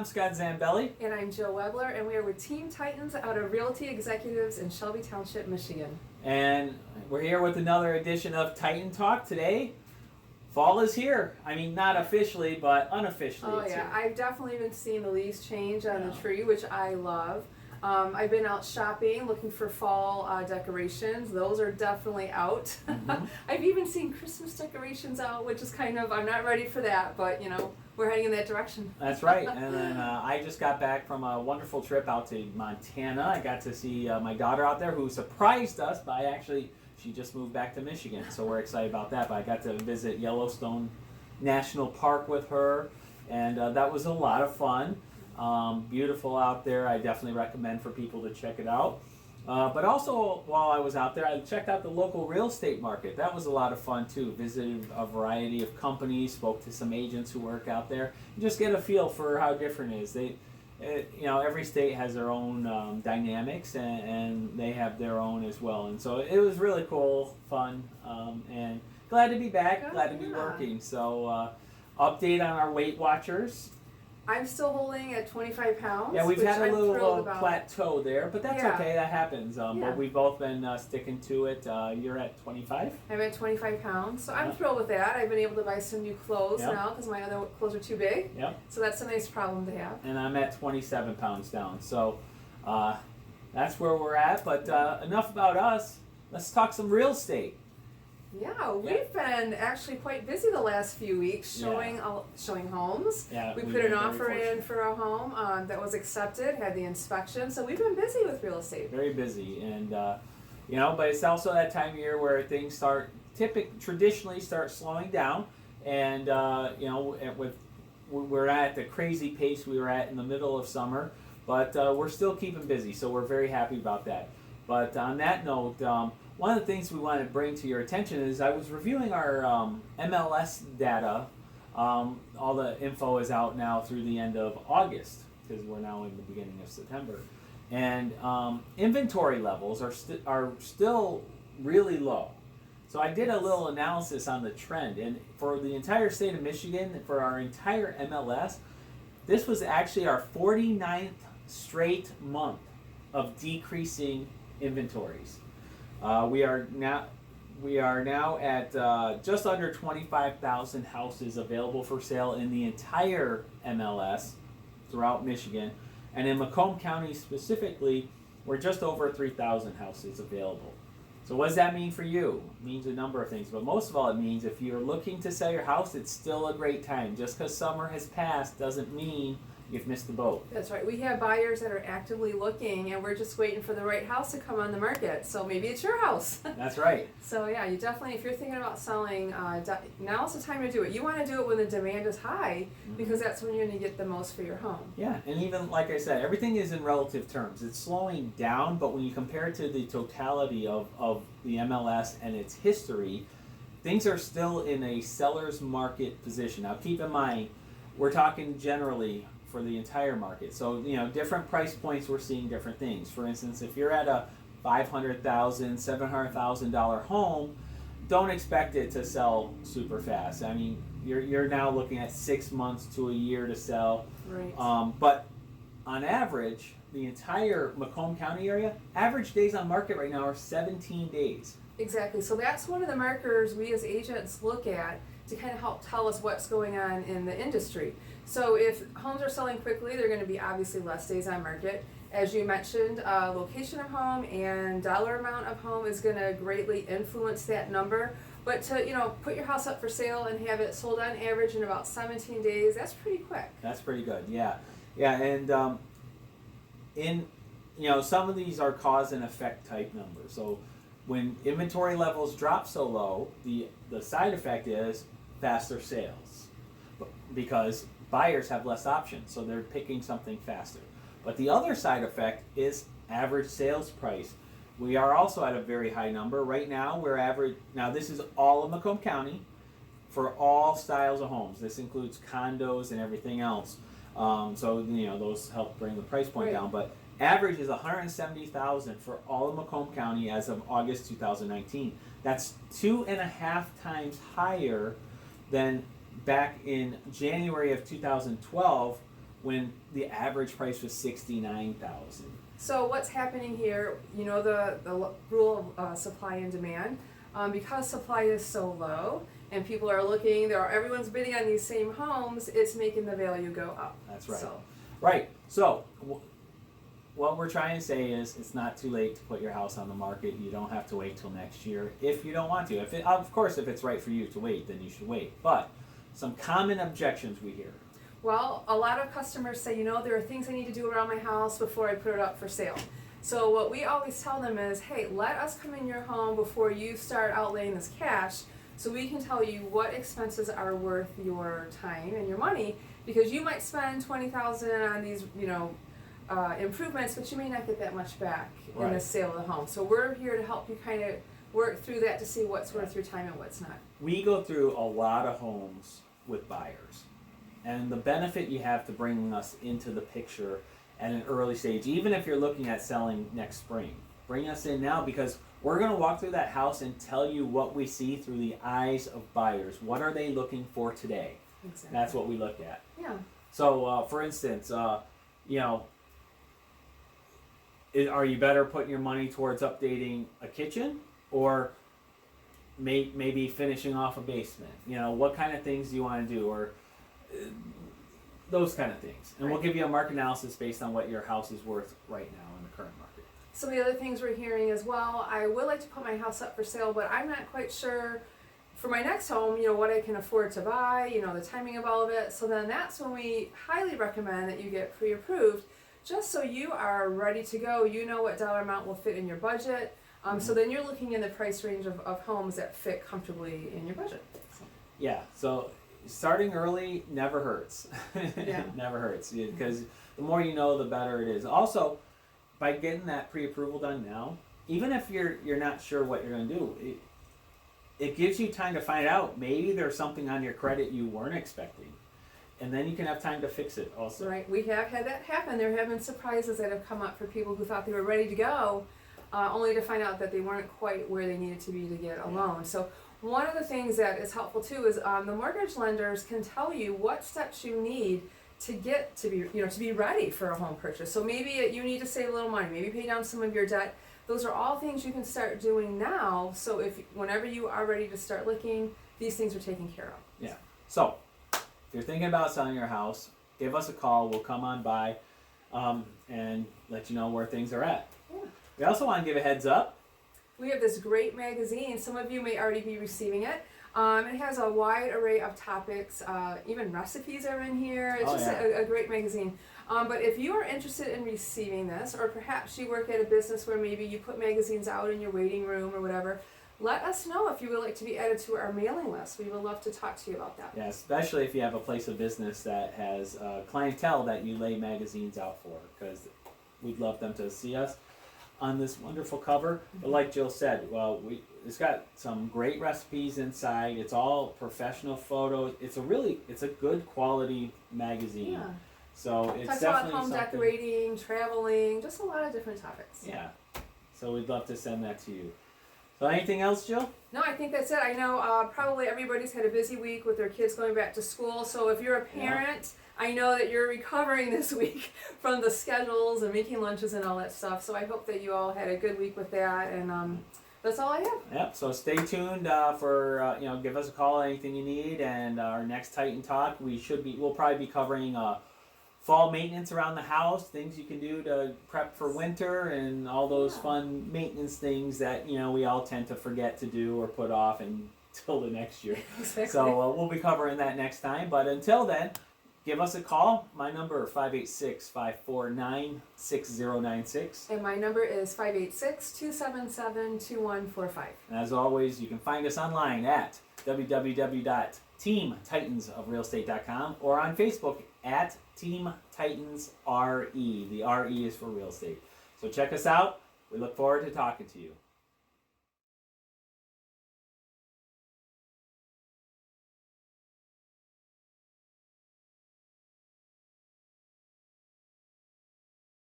I'm Scott Zambelli. And I'm Jill Webler, and we are with Team Titans out of Realty Executives in Shelby Township, Michigan. And we're here with another edition of Titan Talk today. Fall is here. I mean, not officially, but unofficially. Oh yeah, I've definitely been seeing the leaves change on the Yeah. tree, which I love. I've been out shopping, looking for fall decorations. Those are definitely out. Mhm. I've even seen Christmas decorations out, which is kind of, I'm not ready for that, but you know, we're heading in that direction. That's right. And then I just got back from a wonderful trip out to Montana. I got to see my daughter out there, who surprised us by she just moved back to Michigan, so we're excited about that. But I got to visit Yellowstone National Park with her, and that was a lot of fun. Beautiful out there. I definitely recommend for people to check it out. But also, while I was out there, I checked out the local real estate market. That was a lot of fun too. Visited a variety of companies, spoke to some agents who work out there, and just get a feel for how different it is. Every state has their own dynamics, and they have their own as well. And so it was really cool, fun, and glad to be back. Glad to be working. So, update on our Weight Watchers. I'm still holding at 25 pounds. Yeah, we've which had a I'm little thrilled about. plateau there, but that's Yeah. okay. That happens. Yeah. But we've both been sticking to it. You're at 25. I'm at 25 pounds, so I'm Yeah. thrilled with that. I've been able to buy some new clothes Yeah. now because my other clothes are too big. Yep. So that's a nice problem to have. And I'm at 27 pounds down. So that's where we're at. But enough about us. Let's talk some real estate. Yeah, we've been actually quite busy the last few weeks showing homes. Yeah, We we've put an been very offer in fortunate. for a home that was accepted, had the inspection, so we've been busy with real estate. Very busy, and but it's also that time of year where things traditionally start slowing down, and we're at the crazy pace we were at in the middle of summer, but we're still keeping busy, so we're very happy about that. But on that note, one of the things we wanted to bring to your attention is I was reviewing our MLS data. All the info is out now through the end of August, because we're now in the beginning of September. And inventory levels are still really low. So I did a little analysis on the trend, and for the entire state of Michigan, for our entire MLS, this was actually our 49th straight month of decreasing inventories. We are now at just under 25,000 houses available for sale in the entire MLS throughout Michigan. And in Macomb County specifically, we're just over 3,000 houses available. So what does that mean for you? It means a number of things, but most of all it means if you're looking to sell your house, it's still a great time. Just because summer has passed doesn't mean you've missed the boat. That's right. We have buyers that are actively looking, and we're just waiting for the right house to come on the market. So maybe it's your house. That's right. So yeah, you definitely, if you're thinking about selling, now's the time to do it. You want to do it when the demand is high, because that's when you're going to get the most for your home. Yeah, and even like I said, everything is in relative terms. It's slowing down, but when you compare it to the totality of the MLS and its history, things are still in a seller's market position. Now keep in mind, we're talking generally for the entire market. So, different price points, we're seeing different things. For instance, if you're at a $500,000, $700,000 home, don't expect it to sell super fast. I mean, you're now looking at 6 months to a year to sell. Right. But on average, the entire Macomb County area, average days on market right now are 17 days. Exactly. So that's one of the markers we as agents look at to kind of help tell us what's going on in the industry. So if homes are selling quickly, they're going to be obviously less days on market. As you mentioned, location of home and dollar amount of home is going to greatly influence that number. But to put your house up for sale and have it sold on average in about 17 days, that's pretty quick. That's pretty good, yeah. And some of these are cause and effect type numbers. So when inventory levels drop so low, the side effect is faster sales, because buyers have less options, so they're picking something faster. But the other side effect is average sales price. We are also at a very high number. Right now, this is all of Macomb County for all styles of homes. This includes condos and everything else. So those help bring the price point down. But average is $170,000 for all of Macomb County as of August 2019. That's 2.5 times higher than back in January of 2012, when the average price was $69,000. So what's happening here, you know, the rule of supply and demand, because supply is so low and people are looking, everyone's bidding on these same homes, it's making the value go up. That's right. So. Right. So what we're trying to say is it's not too late to put your house on the market. You don't have to wait till next year if you don't want to. Of course, if it's right for you to wait, then you should wait. But some common objections we hear. Well, a lot of customers say, you know, there are things I need to do around my house before I put it up for sale. So what we always tell them is, hey, let us come in your home before you start outlaying this cash so we can tell you what expenses are worth your time and your money, because you might spend $20,000 on these, you know, improvements, but you may not get that much back in the sale of the home. So we're here to help you kind of work through that to see what's worth your time and what's not. We go through a lot of homes with buyers. And the benefit you have to bringing us into the picture at an early stage, even if you're looking at selling next spring, bring us in now, because we're going to walk through that house and tell you what we see through the eyes of buyers. What are they looking for today? Exactly. That's what we look at. Yeah. So, for instance, you know, are you better putting your money towards updating a kitchen or maybe finishing off a basement? You know, what kind of things do you want to do, or those kind of things. And we'll give you a market analysis based on what your house is worth right now in the current market. Some of the other things we're hearing as well, I would like to put my house up for sale, but I'm not quite sure for my next home, you know, what I can afford to buy, you know, the timing of all of it. So then that's when we highly recommend that you get pre-approved, just so you are ready to go. You know what dollar amount will fit in your budget. So then you're looking in the price range of homes that fit comfortably in your budget. So. Yeah, so starting early never hurts. Yeah. Never hurts, because the more you know, the better it is. Also, by getting that pre-approval done now, even if you're not sure what you're going to do, it gives you time to find out. Maybe there's something on your credit you weren't expecting, and then you can have time to fix it also. Right, we have had that happen. There have been surprises that have come up for people who thought they were ready to go, only to find out that they weren't quite where they needed to be to get a loan. So one of the things that is helpful too is the mortgage lenders can tell you what steps you need to get to be, you know, to be ready for a home purchase. So maybe you need to save a little money, maybe pay down some of your debt. Those are all things you can start doing now. So whenever you are ready to start looking, these things are taken care of. Yeah. So if you're thinking about selling your house, give us a call. We'll come on by and let you know where things are at. Yeah. We also want to give a heads up. We have this great magazine. Some of you may already be receiving it. It has a wide array of topics. Even recipes are in here. It's a great magazine. But if you are interested in receiving this, or perhaps you work at a business where maybe you put magazines out in your waiting room or whatever, let us know if you would like to be added to our mailing list. We would love to talk to you about that. Yeah, especially if you have a place of business that has clientele that you lay magazines out for, because we'd love them to see us on this wonderful cover. But like Jill said, it's got some great recipes inside. It's all professional photos. It's a good quality magazine. Yeah. So it's Talks definitely about home decorating, traveling, just a lot of different topics. Yeah. So we'd love to send that to you. So anything else, Jill? No, I think that's it. I know probably everybody's had a busy week with their kids going back to school. So if you're a parent, I know that you're recovering this week from the schedules and making lunches and all that stuff. So I hope that you all had a good week with that. And that's all I have. Yep. So stay tuned for give us a call, anything you need, and our next Titan Talk we'll probably be covering fall maintenance around the house, things you can do to prep for winter, and all those fun maintenance things that we all tend to forget to do or put off until the next year. Exactly. So we'll be covering that next time. But until then, give us a call. My number is 586-549-6096. And my number is 586-277-2145. And as always, you can find us online at www.teamtitansofrealestate.com or on Facebook at Team Titans RE. The RE is for real estate. So check us out. We look forward to talking to you.